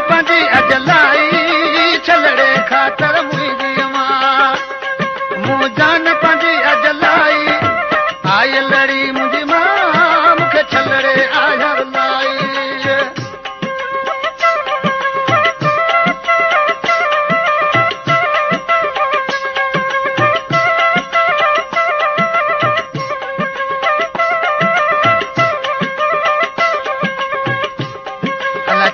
पंहिंजी अजलाई छलड़े ख़ातिर मुंहिंजी मां मूं जान पंहिंजी अजलाई आय लड़ी मुंहिंजी मां मूंखे छलड़े आयर लाई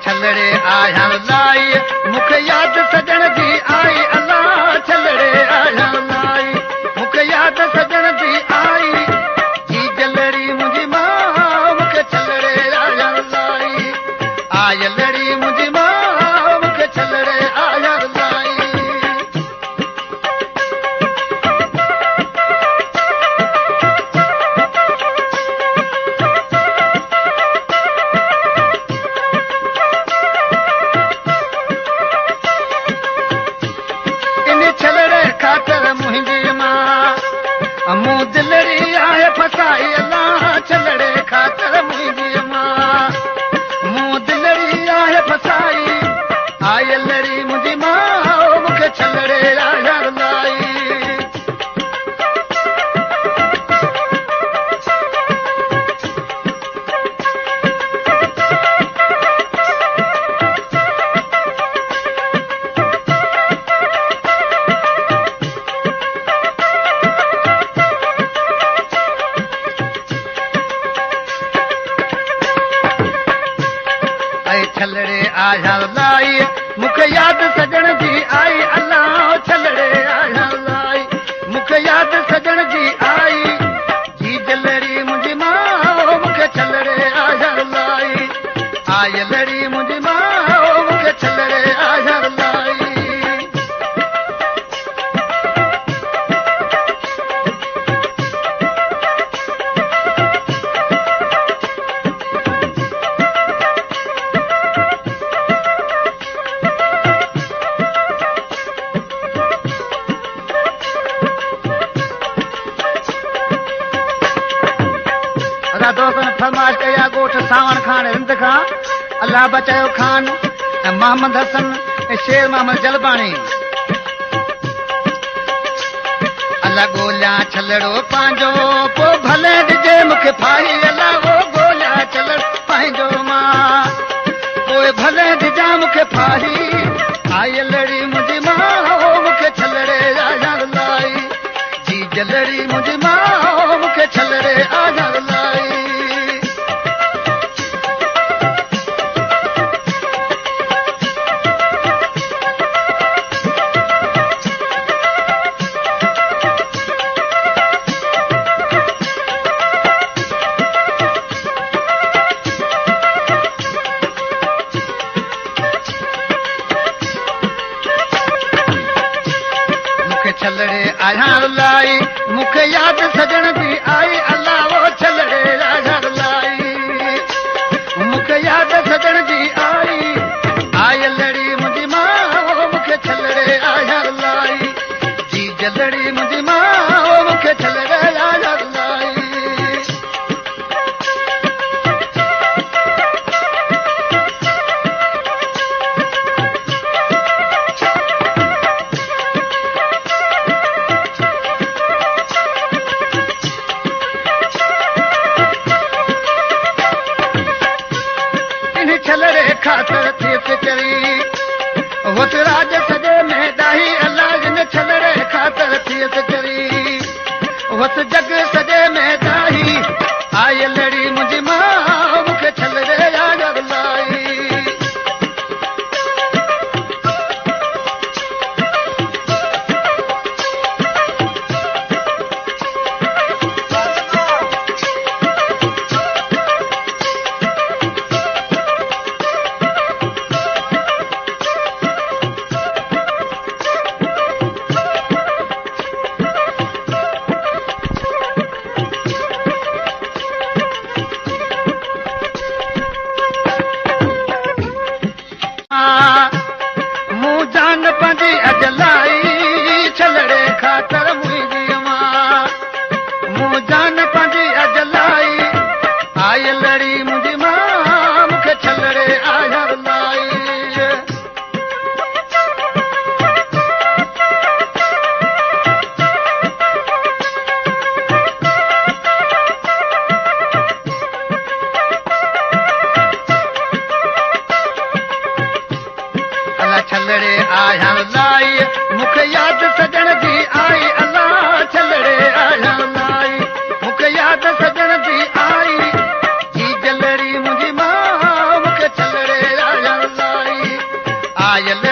छलड़े आया लाई मूंखे यादि सजण जी आई अलाह छलड़े आया लाई मूंखे यादि सजण जी आई जी जलड़ी मुंहिंजी मां मूंखे छलड़े आया लाई आय लड़ी मुंहिंजी मां मूंखे छलड़े आया लाई ख़ातिर मुंहिंजी मां मूं दिलड़ी आहे फसाई अलाह छलड़े ख़ातिर मुंहिंजी मां मूं दिलड़ी आहे फसाई आय लड़ी मुंहिंजी मां मूंखे छलड़े आयर लाई छलड़े आया लाई मूंखे यादि सजण जी आई अलाह छलड़े आया लाई मूंखे यादि सजण जी आई जी जलड़ी मुंहिंजी मां मूंखे छलड़े आयर लाई आय लड़ी मुंहिंजी मां मूंखे छलड़े आयर लाई दोस्तनि फरमाइश कई आहे ॻोठ सावण खान हिंद खां अलाह बचायो खान ऐं मोहम्मद हसन ऐं शेर मोहम्मद जलबाणी अलाह ॻोल्हियां छलड़ो पंहिंजो पोइ भले ॾिजे मूंखे फाही अलाह ओ ॻोल्हियां छलड़ पंहिंजो मां पोइ भले ॾिजां मूंखे फाही आय लड़ी मुंहिंजी मां मूंखे छलड़े आयर लाई जी जलड़ी मुंहिंजी मां मूंखे छलड़े आयर लाई छलड़े आया लाई मूंखे यादि सजण जी आई अलाह वो छलड़े आया लाई मूंखे यादि सजण जी आई आय लड़ी मुंहिंजी मां मूंखे छलड़े आया लाई जी जलड़ी मुंहिंजी मां मूंखे छलड़े आया लाई छलड़े ख़ातिर थियस चरी वस राज सॼे में ॾाही अलाह जिन छलड़े ख़ातिर थियस चरी वस जग सॼे में ॾाही आय लड़ी मुंहिंजी मां मूंखे छलड़े आयर लाई मूं जान पंहिंजी अजलाई छलड़े ख़ातिर मुंहिंजी मां मूं जान पंहिंजी अजलाई आय लड़ी मुंहिंजी मां मूंखे छलड़े आयर लाई छलड़े आया लाई मूंखे यादि सजण जी आई अलाह छलड़े आया लाई मूंखे यादि सजण जी आई जी जलड़ी मुंहिंजी मां मूंखे छलड़े आया लाई आयल